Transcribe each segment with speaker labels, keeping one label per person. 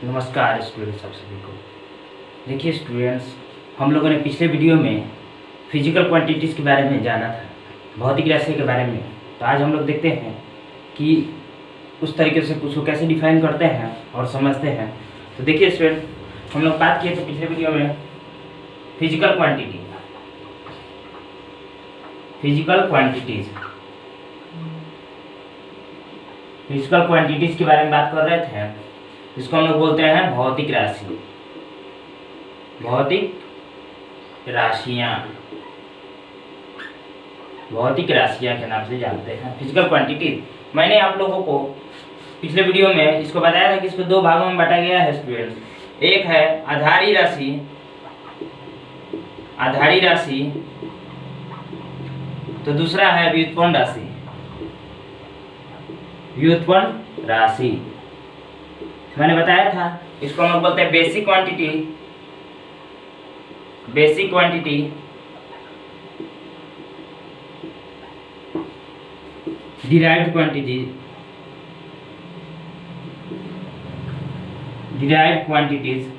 Speaker 1: नमस्कार स्टूडेंट्स, आप सभी को। देखिए स्टूडेंट्स, हम लोगों ने पिछले वीडियो में फिजिकल क्वांटिटीज़ के बारे में जाना था, भौतिक राशि के बारे में। तो आज हम लोग देखते हैं कि उस तरीके से उसको कैसे डिफाइन करते हैं और समझते हैं। तो देखिए स्टूडेंट, हम लोग बात किए थे पिछले वीडियो में फिजिकल क्वांटिटीज़ के बारे में बात कर रहे थे। इसको हम लोग बोलते हैं भौतिक राशि, भौतिक राशियाँ के नाम से जानते हैं फिजिकल क्वांटिटी। मैंने आप लोगों को पिछले वीडियो में इसको बताया था कि इसको दो भागों में बांटा गया है स्टूडेंट्स। एक है आधारी राशि, तो दूसरा है व्युत्पन्न राशि। मैंने बताया था इसको हम लोग बोलते हैं बेसिक क्वांटिटी, डिराइव्ड क्वांटिटीज,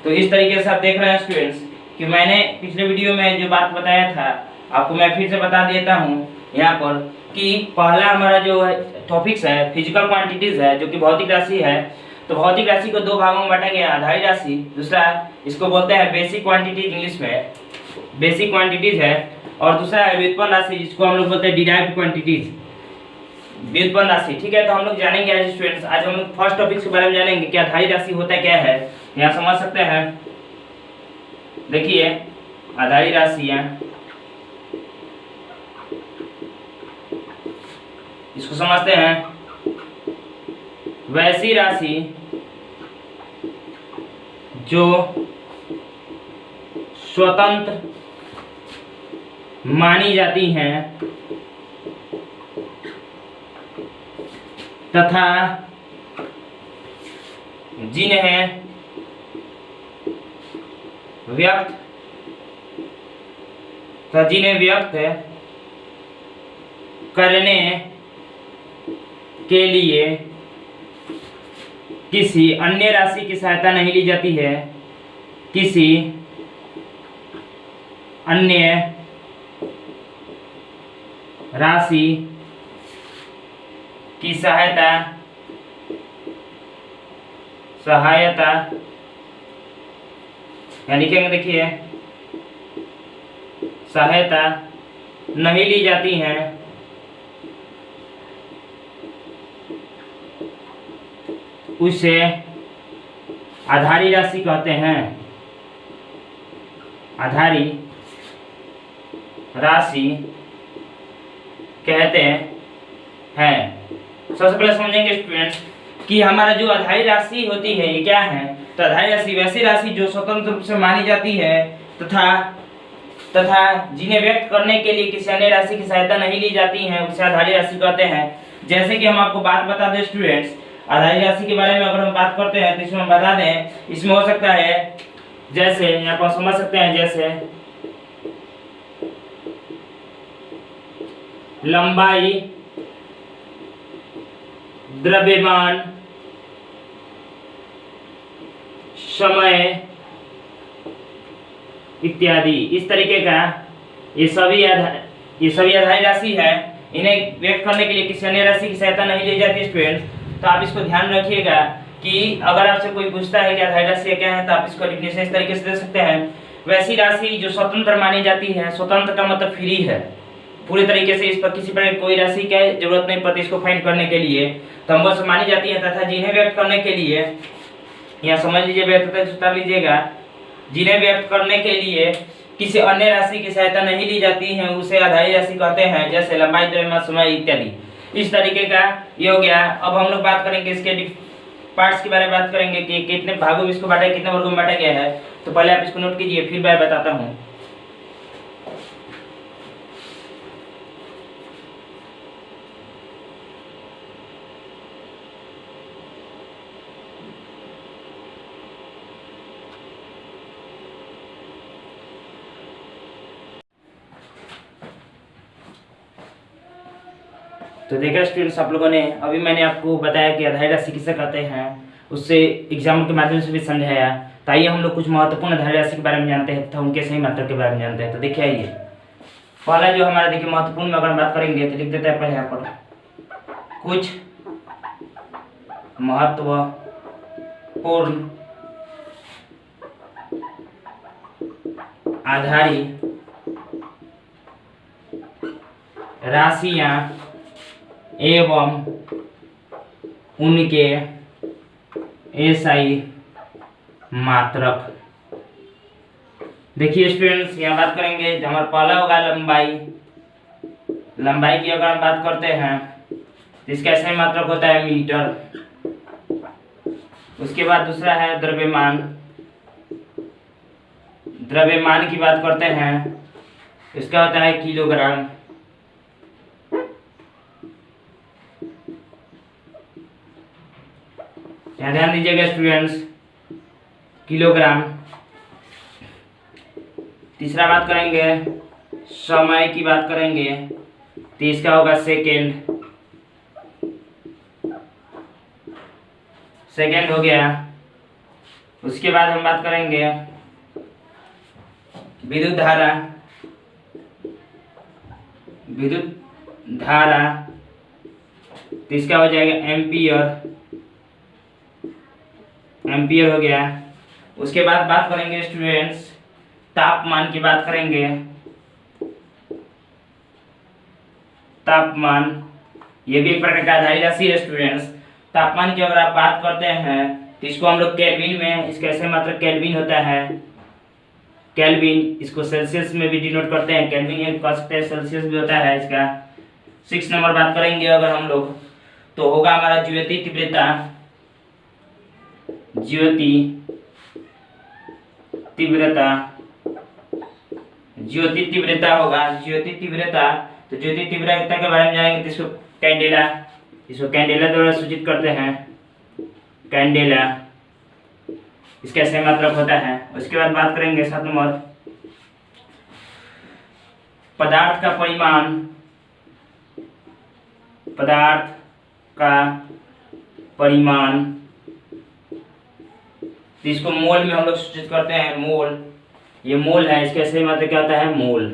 Speaker 1: तो इस तरीके से आप देख रहे हैं स्टूडेंट्स कि मैंने पिछले वीडियो में जो बात बताया था आपको मैं फिर से बता देता हूँ यहाँ पर कि पहला हमारा जो टॉपिक्स है फिजिकल क्वांटिटीज है, जो कि भौतिक राशि है। तो भौतिक राशि को दो भागों में बांटा गया, आधारी राशि, दूसरा इसको बोलते हैं बेसिक क्वांटिटीज, इंग्लिश में बेसिक क्वांटिटीज है, और दूसरा है व्युत्पन्न राशि, जिसको हम लोग बोलते हैं डिराइव्ड क्वांटिटीज, व्युत्पन्न राशि। ठीक है, तो हम लोग जानेंगे आज स्टूडेंट्स, आज हम लोग फर्स्ट टॉपिक के बारे में जानेंगे कि आधारी राशि होता क्या है। यहाँ समझ सकते हैं, देखिए आधारी राशियाँ, इसको समझते हैं वैसी राशि जो स्वतंत्र मानी जाती हैं तथा जिन्हें व्यक्त करने के लिए किसी अन्य राशि की सहायता नहीं ली जाती है, किसी अन्य राशि की सहायता यानी लिखेंगे, देखिए सहायता नहीं ली जाती है, उसे आधारी राशि कहते हैं। आधारी राशि कहते हैं। सबसे पहले समझेंगे स्टूडेंट्स कि हमारा जो आधारी राशि होती है ये क्या है। तो आधारी राशि वैसी राशि जो स्वतंत्र रूप से मानी जाती है तथा जिन्हें व्यक्त करने के लिए किसी अन्य राशि की सहायता नहीं ली जाती है, उसे आधारी राशि कहते हैं। जैसे कि हम आपको बात बता दें स्टूडेंट्स, आधारी राशि के बारे में अगर हम बात करते हैं तो इसमें हम बता दें, इसमें हो सकता है जैसे यहाँ पर समझ सकते हैं, जैसे लंबाई, द्रव्यमान, समय इत्यादि। इस तरीके का ये सभी आधारी राशि है। इन्हें व्यक्त करने के लिए किसी अन्य राशि की सहायता नहीं ली जाती स्टूडेंट्स। तो आप इसको ध्यान रखिएगा कि अगर आपसे कोई पूछता है कि आधारी राशि क्या है तो आप इसको डिफिनेशन इस तरीके से दे सकते हैं, वैसी राशि जो स्वतंत्र मानी जाती है। स्वतंत्र का मतलब फ्री है पूरी तरीके से, इस पर किसी प्रकार कोई राशि की जरूरत नहीं पड़ती इसको फाइंड करने के लिए, तो हम बस मानी जाती है। तथा जिन्हें व्यक्त करने के लिए, यहाँ समझ लीजिए, व्यक्त उतार लीजिएगा, जिन्हें व्यक्त करने के लिए किसी अन्य राशि की सहायता नहीं ली जाती है उसे आधारी राशि कहते हैं। जैसे लंबाई, द्रव्यमान, समय इत्यादि। इस तरीके का ये हो गया। अब हम लोग बात करेंगे इसके पार्ट्स के बारे में, बात करेंगे कि कितने भागों में इसको बांटा, कितने वर्गों में बांटा गया है। तो पहले आप इसको नोट कीजिए, फिर मैं बताता हूँ। तो देखा स्टूडेंट्स, आप लोगों ने अभी मैंने आपको बताया कि आधारी राशि किसे कहते हैं, उससे एग्जाम के माध्यम से भी समझाया। तो आइए हम लोग कुछ महत्वपूर्ण आधारी राशि के बारे में जानते हैं तथा उनके सही मात्रा के बारे में जानते हैं। तो देखिए आइए, पहला जो हमारा देखिए महत्वपूर्ण में अगर हम बात करेंगे तो लिख देते हैं पहले यहाँ पर कुछ महत्वपूर्ण आधारी राशियां एवं उनके एसआई मात्रक। देखिए स्टूडेंट्स, यहाँ बात करेंगे जो हमारा पहला होगा लंबाई। लंबाई की अगर हम बात करते हैं तो इसका एसआई मात्रक होता है मीटर। उसके बाद दूसरा है द्रव्यमान। द्रव्यमान की बात करते हैं इसका होता है किलोग्राम। यहाँ ध्यान दीजिएगा स्टूडेंट्स, किलोग्राम। तीसरा बात करेंगे समय की बात करेंगे तो इसका होगा सेकेंड। सेकेंड हो गया। उसके बाद हम बात करेंगे विद्युत धारा। विद्युत धारा तो इसका हो जाएगा एम्पियर। एम्पियर हो गया। उसके बाद बात करेंगे स्टूडेंट्स तापमान की बात करेंगे। तापमान ये भी एक प्रकार का आधारी राशि है स्टूडेंट्स। तापमान की अगर आप बात करते हैं तो इसको हम लोग केल्विन में, इसका ऐसे मात्रक केल्विन होता है। केल्विन, इसको सेल्सियस में भी डिनोट करते हैं। केल्विन ये कह सकते हैं, सेल्सियस भी होता है इसका। 6 नंबर बात करेंगे अगर हम लोग तो होगा हमारा ज्योति तीव्रता। ज्योति तीव्रता, ज्योति तीव्रता होगा। ज्योति तीव्रता, तो ज्योति तीव्रता के बारे में जानेंगे तो इसको कैंडेला, इसको कैंडेला द्वारा सूचित करते हैं। कैंडेला, इसका सही मात्रक होता है। उसके बाद बात करेंगे 7 नंबर पदार्थ का परिमाण। पदार्थ का परिमाण तो इसको मोल में हम लोग सूचित करते हैं। मोल, ये मोल है, इसके सही मात्रक क्या होता है मोल।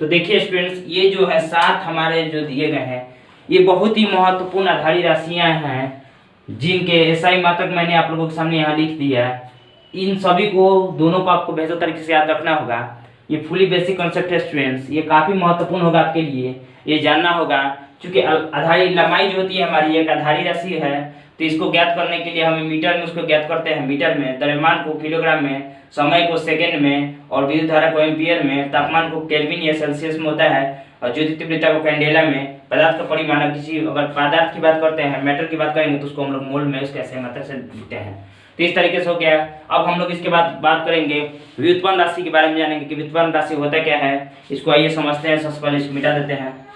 Speaker 1: तो देखिए स्टूडेंट्स, ये जो है 7 हमारे जो दिए गए हैं ये बहुत ही महत्वपूर्ण आधारी राशियां हैं जिनके एसआई मात्रक मैंने आप लोगों के सामने यहाँ लिख दिया है। इन सभी को दोनों को आपको बेहतर तरीके से याद रखना होगा। ये फुली बेसिक कॉन्सेप्ट है स्टूडेंट्स, ये काफी महत्वपूर्ण होगा आपके लिए, ये जानना होगा। क्योंकि आधारी लंबाई जो होती है हमारी एक आधारी राशि है, तो इसको ज्ञात करने के लिए हमें मीटर में उसको ज्ञात करते हैं मीटर में, द्रव्यमान को किलोग्राम में, समय को सेकेंड में और विद्युत धारा को एम्पियर में, तापमान को केल्विन या सेल्सियस में होता है और ज्योति तीव्रता को कैंडेला में, पदार्थ का परिमाण किसी अगर पदार्थ की बात करते हैं, मेटल की बात करेंगे तो उसको हम लोग मोल में उसके ऐसे मात्रा से लिखते हैं। तो इस तरीके से हो गया। अब हम लोग इसके बाद बात करेंगे व्युत्पन्न राशि के बारे में, जानेंगे कि व्युत्पन्न राशि होता क्या है। इसको आइए समझते हैं। सबसे पहले इसको मिटा देते हैं।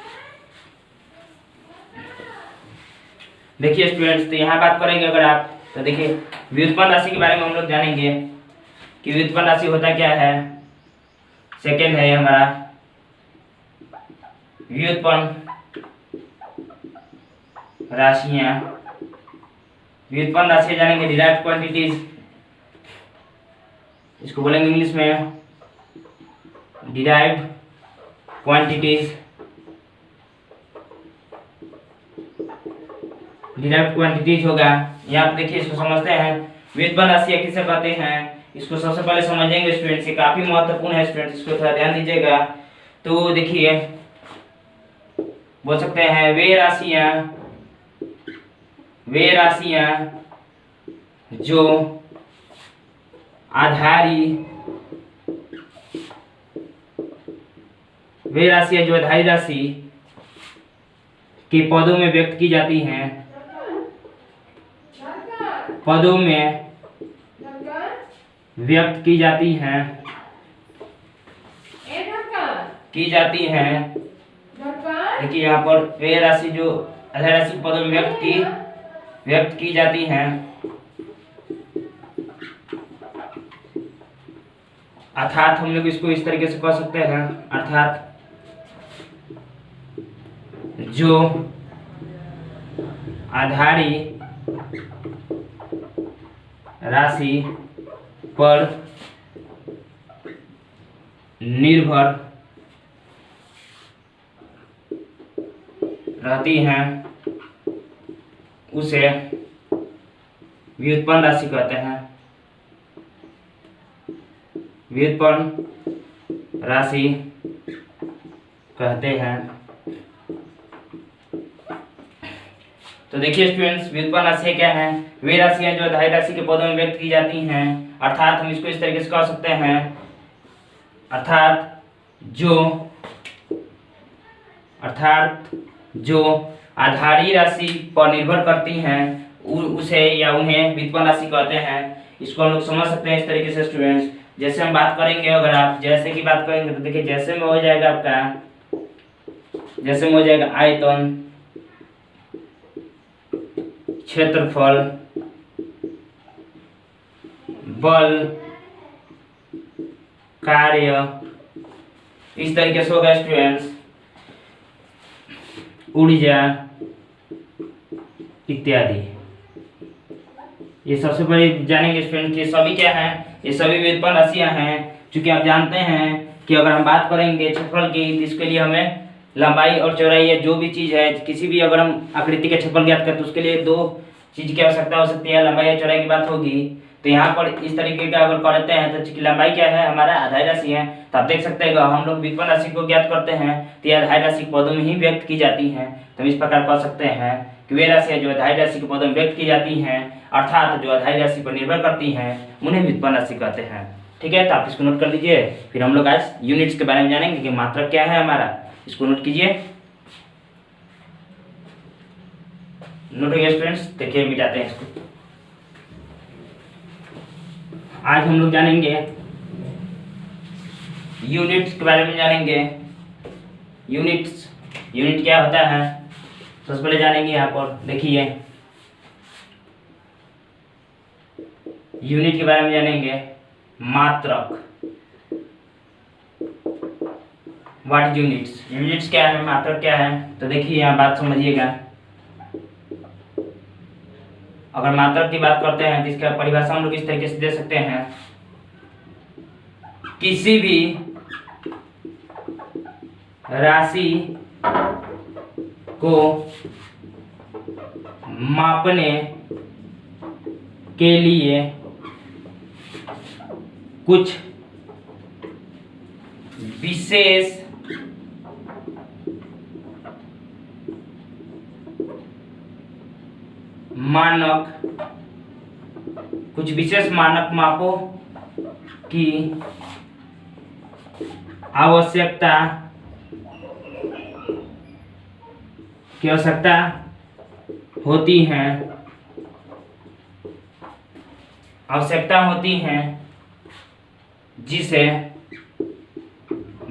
Speaker 1: देखिए स्टूडेंट्स, तो यहाँ बात करेंगे अगर आप तो देखिए व्युत्पन्न राशि के बारे में हम लोग जानेंगे कि व्युत्पन्न राशि होता क्या है। सेकेंड है हमारा व्युत्पन्न राशियां। व्युत्पन्न राशि जानेंगे डिराइव्ड क्वांटिटीज, इसको बोलेंगे इंग्लिश में डिराइव्ड क्वांटिटीज। डिराइव्ड क्वांटिटीज होगा। यहाँ पे देखिए इसको समझते हैं व्युत्पन्न राशि किसे कहते हैं, इसको सबसे पहले समझेंगे स्टूडेंट्स। ये काफी महत्वपूर्ण है स्टूडेंट्स, इसको थोड़ा ध्यान दीजिएगा। तो देखिए बोल सकते हैं वे राशियां जो आधारी राशि के पदों में व्यक्त की जाती हैं। पदों में व्यक्त की जाती हैं। देखिए यहाँ पर वे राशि जो आधारी राशि पदों में व्यक्त की जाती हैं। अर्थात हम लोग इसको इस तरीके से कह सकते हैं, अर्थात जो आधारी राशि पर निर्भर रहती हैं उसे व्युत्पन्न राशि कहते हैं। व्युत्पन्न राशि कहते हैं। तो देखिए स्टूडेंट्स, व्युत्पन्न राशि क्या है? वे राशियां जो आधारी राशि के पदों में व्यक्त की जाती हैं, अर्थात हम इसको इस तरीके से कह सकते हैं, अर्थात जो आधारी राशि पर निर्भर करती हैं उसे या उन्हें व्युत्पन्न राशि कहते हैं। इसको हम लोग समझ सकते हैं इस तरीके से स्टूडेंट्स। जैसे हम बात करेंगे, अगर आप जैसे की बात करेंगे तो देखिए जैसे में हो जाएगा आपका, जैसे में हो जाएगा आयतन, क्षेत्रफल, बल, कार्य, इस तरीके से होगा स्टूडेंट्स, ऊर्जा इत्यादि। ये सबसे पहले जानेंगे स्टूडेंट कि सभी क्या है, ये सभी व्युत्पन्न राशियां हैं। क्योंकि आप जानते हैं कि अगर हम बात करेंगे क्षेत्रफल की, तो इसके लिए हमें लंबाई और चौड़ाई या जो भी चीज़ है, किसी भी अगर हम आकृति का क्षेत्रफल ज्ञात करें तो उसके लिए दो चीज़ की आवश्यकता हो सकती है, लंबाई या चौड़ाई की बात होगी। तो यहाँ पर इस तरीके का अगर करते हैं तो चूंकि लंबाई क्या है, हमारा आधारी राशि है, तो आप देख सकते हैं हम लोग व्युत्पन्न राशि को ज्ञात करते हैं तो ये आधारी राशि के पदों में ही व्यक्त की जाती हैं। तो हम इस प्रकार कह सकते हैं कि वे राशियां जो आधारी राशि के पदों में व्यक्त की जाती हैं, अर्थात जो आधारी राशि पर निर्भर करती हैं, उन्हें व्युत्पन्न राशि कहते हैं। ठीक है, तो आप इसको नोट कर लीजिए। फिर हम लोग आज यूनिट्स के बारे में जानेंगे कि मात्रक क्या है हमारा, इसको नोट कीजिए। नोट हो गया स्टूडेंट्स? देखिए मिटाते हैं इसको। आज हम लोग जानेंगे यूनिट्स के बारे में जानेंगे। यूनिट क्या होता है सबसे पहले जानेंगे। यहाँ पर देखिए यूनिट के बारे में जानेंगे। मात्रक, व्हाट इज यूनिट्स? यूनिट्स क्या है, मात्रक क्या है? तो देखिए यहाँ बात समझिएगा। अगर मात्रक की बात करते हैं तो इसका परिभाषा हम लोग इस तरीके से दे सकते हैं, किसी भी राशि को मापने के लिए कुछ विशेष मानक मापों की आवश्यकता होती हैं जिसे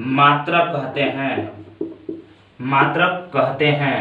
Speaker 1: मात्रक कहते हैं।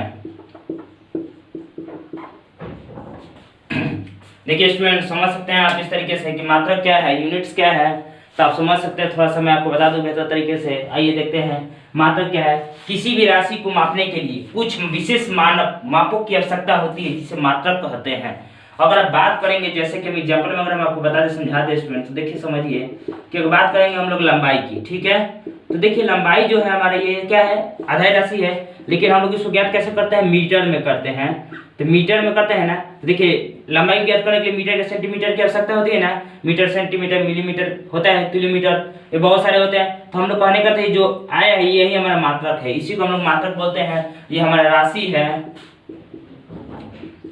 Speaker 1: देखिए स्टूडेंट, समझ सकते हैं आप इस तरीके से कि मात्रक क्या है, यूनिट्स क्या है, तो आप समझ सकते हैं। थोड़ा सा मैं आपको बता दूं बेहतर तरीके से। आइए देखते हैं मात्रक क्या है। किसी भी राशि को मापने के लिए कुछ विशेष मानक मापों की आवश्यकता होती है जिसे मात्रक कहते हैं। अगर आप बात करेंगे, जैसे कि एग्जाम्पल में अगर हम आपको बता दें, समझा दें स्टूडेंट, तो देखिए समझिए कि अगर बात करेंगे हम लोग लंबाई की, ठीक है, तो देखिए लंबाई जो है हमारे ये क्या है, आधारी राशि है, लेकिन हम लोग इसको ज्ञात कैसे करते हैं, मीटर में करते हैं। तो मीटर में करते हैं ना, तो देखिए लंबाई ज्ञात करने के लिए मीटर या सेंटीमीटर की आवश्यकता होती है ना, मीटर, सेंटीमीटर, मिलीमीटर होता है, किलोमीटर, ये बहुत सारे होते हैं। तो हम लोग कहने का था जो आया है यही हमारा मात्रक है, इसी को हम लोग मात्रक बोलते हैं। ये हमारा राशि है,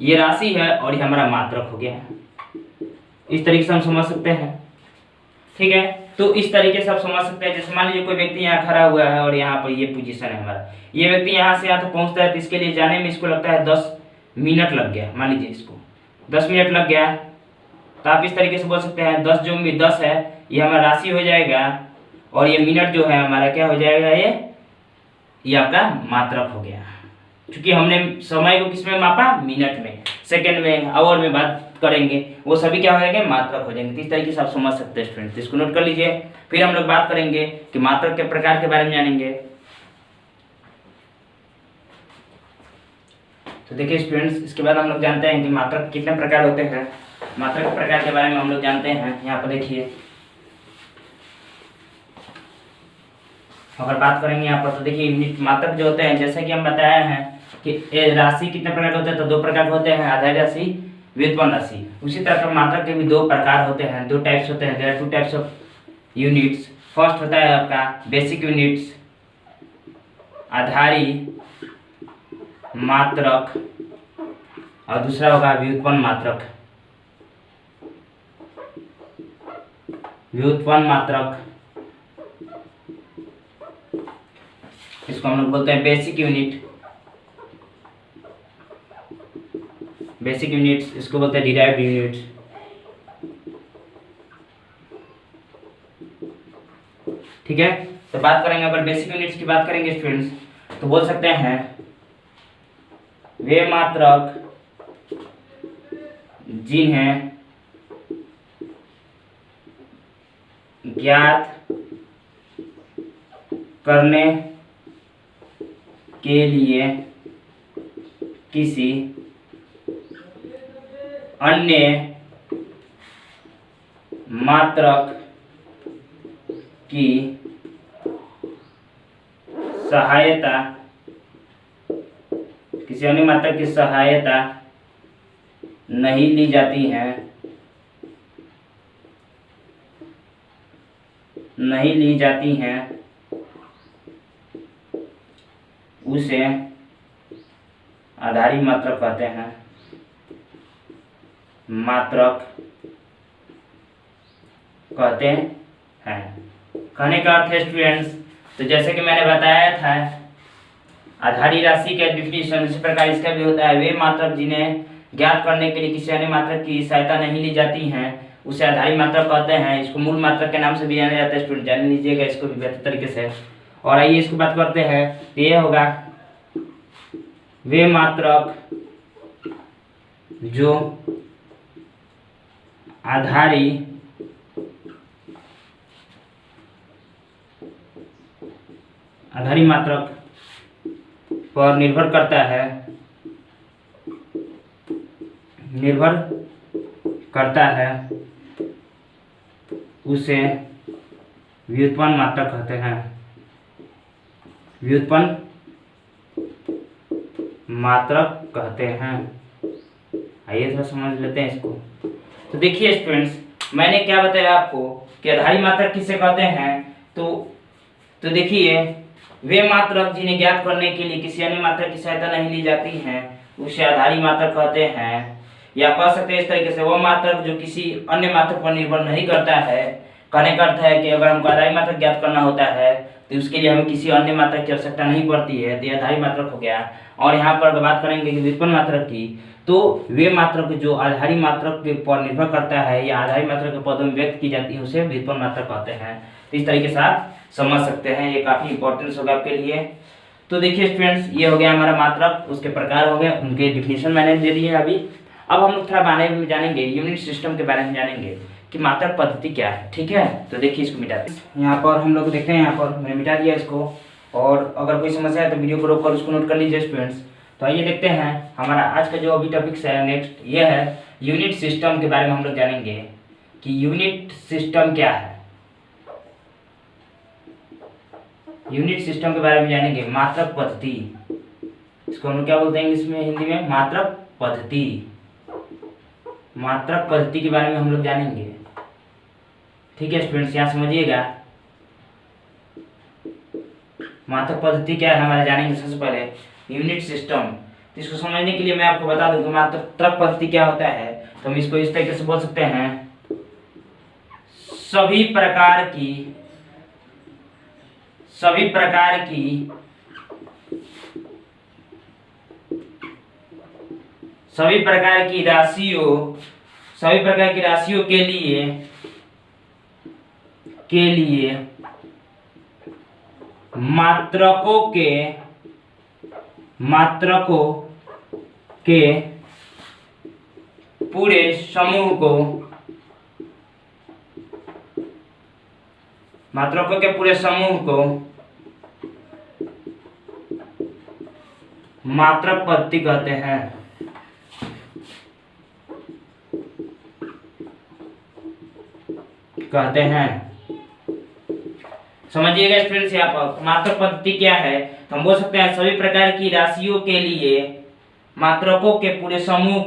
Speaker 1: ये राशि है और ये हमारा मात्रक हो गया है। इस तरीके से हम समझ सकते हैं। ठीक है, तो इस तरीके से आप समझ सकते हैं। जैसे मान लीजिए कोई व्यक्ति यहाँ खड़ा हुआ है और यहाँ पर ये पोजीशन है हमारा, ये व्यक्ति यहाँ से यहाँ तक पहुँचता है, तो इसके लिए जाने में इसको लगता है 10 मिनट लग गया। मान लीजिए इसको 10 मिनट लग गया, तो आप इस तरीके से बोल सकते हैं 10 जो 10 है ये हमारा राशि हो जाएगा, और ये मिनट जो है हमारा क्या हो जाएगा, ये आपका मात्रक हो गया। क्योंकि हमने समय को किस में मापा, मिनट में, सेकंड में, आवर में बात करेंगे, वो सभी क्या हो जाएंगे, मात्रक हो जाएंगे। तो इस तरीके से आप समझ सकते हैं स्टूडेंट, इसको नोट कर लीजिए। फिर हम लोग बात करेंगे कि मात्रक के प्रकार के बारे में जानेंगे। तो देखिए स्टूडेंट्स, इसके बाद हम लोग जानते हैं कि मात्रक कितने प्रकार होते हैं। मात्रक प्रकार के बारे में हम लोग जानते हैं। यहाँ पर देखिए, अगर बात करेंगे यहाँ पर तो देखिए मात्रक जो होते हैं, जैसे कि हम बताए हैं कि राशि कितने प्रकार के होते हैं, तो 2 प्रकार के होते हैं, आधारी राशि, व्युत्पन्न राशि। उसी तरह का मात्रक के भी 2 प्रकार होते हैं, 2 टाइप्स होते हैं। There are 2 types of units. First होता है आपका बेसिक यूनिट्स, आधारी मात्रक, और दूसरा होगा व्युत्पन्न मात्रक। व्युत्पन्न मात्रक, इसको हम लोग बोलते हैं बेसिक यूनिट। बेसिक यूनिट्स, इसको बोलते हैं डिराइव्ड यूनिट्स। ठीक है, तो बात करेंगे, अगर बेसिक यूनिट्स की बात करेंगे स्टूडेंट्स, तो बोल सकते हैं वे मात्रक जिन्हें ज्ञात करने के लिए किसी अन्य मात्रक की सहायता, किसी अन्य मात्रक की सहायता नहीं ली जाती है, नहीं ली जाती हैं, उसे आधारी मात्रक कहते हैं। मात्रक कहते हैं। कहने का अर्थ है स्टूडेंट्स, तो जैसे कि मैंने बताया था आधारी राशि का डिफिनीशन, इसी प्रकार इसका भी होता है, वे मात्रक जिन्हें ज्ञात करने के लिए किसी अन्य मात्रक की सहायता नहीं ली जाती हैं, उसे आधारी मात्रक कहते हैं। इसको मूल मात्रक के नाम से भी जाना जाता है। स्टूडेंट जान लीजिएगा इसको भी बेहतर तरीके से। और आइए इसको बात करते हैं, तो ये होगा वे मात्रक जो आधारी मात्रक पर निर्भर करता है, उसे व्युत्पन्न मात्रक कहते हैं। व्युत्पन्न मात्रक कहते हैं। आइए थोड़ा समझ लेते हैं इसको। तो देखिए स्टूडेंट्स, मैंने क्या बताया आपको कि आधारी मात्रक किसे कहते हैं। तो देखिए, वे मात्रक जिन्हें ज्ञात करने के लिए किसी अन्य मात्रक की सहायता नहीं ली जाती है, उसे आधारी मात्रक कहते हैं। या कह सकते हैं इस तरीके से, वो मात्रक जो किसी अन्य मात्रक पर निर्भर नहीं करता है। कहने का अर्थ है कि अगर हमको आधारी मात्रक ज्ञात करना होता है तो उसके लिए हमें किसी अन्य मात्रक की आवश्यकता नहीं पड़ती है, तो यह आधारी मात्रक हो गया। और यहाँ पर बात करेंगे कि व्युत्पन्न मात्रक की, तो वे मात्रक जो आधारी मात्रक के पर निर्भर करता है या आधारी मात्रक के पदों में व्यक्त की जाती है, उसे व्युत्पन्न मात्रक कहते हैं। तो इस तरीके से आप समझ सकते हैं, ये काफी इंपॉर्टेंट होगा आपके लिए। तो देखिए स्टूडेंट्स, ये हो गया हमारा मात्रक, उसके प्रकार हो गए, उनके डिफिनेशन मैंने दे दिए अभी। अब हम लोग थोड़ा बारे में जानेंगे, यूनिट सिस्टम के बारे में जानेंगे कि मात्रक पद्धति क्या है। ठीक है, तो देखिए इसको मिटाते हैं। यहाँ पर हम लोग देखते हैं, यहाँ पर मैंने मिटा दिया इसको, और अगर कोई समस्या है तो वीडियो को रोक कर उसको नोट कर लीजिए स्टूडेंट्स। तो आइए देखते हैं, हमारा आज का जो अभी टॉपिक्स है नेक्स्ट ये है यूनिट सिस्टम के बारे में हम लोग जानेंगे कि यूनिट सिस्टम क्या है। यूनिट सिस्टम के बारे में जानेंगे, मात्रक पद्धति, इसको हम लोग क्या बोलते हैं इंग्लिश में, हिंदी में मात्रक पद्धति। मात्रक पद्धति के बारे में हम लोग जानेंगे। ठीक है स्टूडेंट्स, यहाँ समझिएगा मात्रक पद्धति क्या है हमारे जानेंगे। सबसे पहले यूनिट सिस्टम, तो इसको समझने के लिए मैं आपको बता दूं कि मात्रक पद्धति क्या होता है। तो हम इसको इस तरीके से बोल सकते हैं, सभी प्रकार की राशियों के लिए मात्रकों के पूरे समूह को मात्रक पद्धति कहते हैं। समझिएगा स्टूडेंट्स, यहाँ पर मात्रक पद्धति क्या है, तो हम बोल सकते हैं सभी प्रकार की राशियों के लिए मात्रकों के पूरे समूह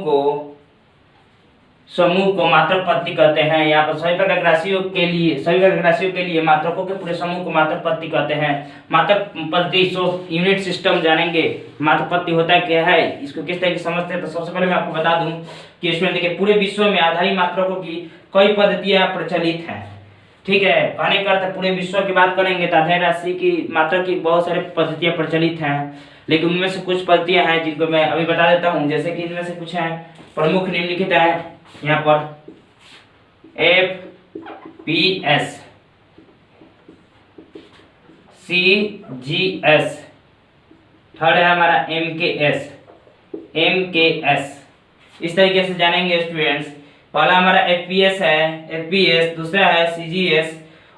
Speaker 1: को मात्रक पद्धति कहते हैं। यहाँ पर सभी प्रकार की राशियों के लिए मात्रकों के पूरे समूह को मात्रक पद्धति कहते हैं। मात्रक पद्धति यूनिट सिस्टम जानेंगे। मात्रक पद्धति होता क्या है, इसको किस तरह से समझते हैं, तो सबसे पहले मैं आपको बता दूं कि इसमें देखिए पूरे विश्व में आधारी मात्रकों की कई पद्धतियां प्रचलित हैं। ठीक है, कहने का अर्थ पूरे विश्व की बात करेंगे तो आधारी राशि की मात्रक की बहुत सारी पद्धतियां प्रचलित हैं, लेकिन उनमें से कुछ पद्धतियां हैं जिनको मैं अभी बता देता हूं। जैसे कि इनमें से कुछ हैं प्रमुख निम्नलिखित है। यहाँ पर FPS, CGS, थर्ड है हमारा MKS। इस तरीके से जानेंगे स्टूडेंट्स। पहला हमारा FPS है, दूसरा है CGS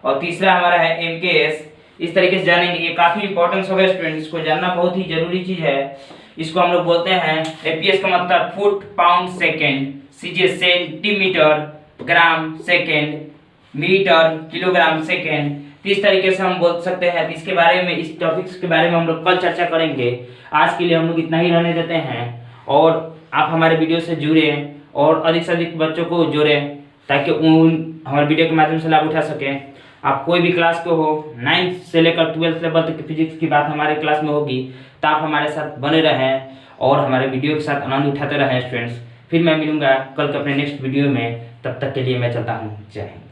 Speaker 1: और तीसरा हमारा है MKS। इस तरीके से जानेंगे। ये काफी इंपॉर्टेंस होगा स्टूडेंट्स, इसको जानना बहुत ही जरूरी चीज है। इसको हम लोग बोलते हैं FPS का मतलब foot pound second, CGS centimetre gram second, metre kilogram second. इस तरीके से हम बोल सकते हैं। इसके बारे में, इस टॉपिक्स के बारे में हम लोग कल चर्चा करेंगे। आज के लिए हम लोग इतना ही रहने देते हैं और आप हमारे वीडियो से जुड़े और अधिक से अधिक बच्चों को जोड़ें ताकि हमारे वीडियो के माध्यम से लाभ उठा सकें। आप कोई भी क्लास को हो, 9th से लेकर 12th लेवल तक की फिजिक्स की बात हमारे क्लास में होगी, तो आप हमारे साथ बने रहें और हमारे वीडियो के साथ आनंद उठाते रहें स्टूडेंट्स। फिर मैं मिलूंगा कल के अपने नेक्स्ट वीडियो में, तब तक के लिए मैं चलता हूँ। जय हिंद।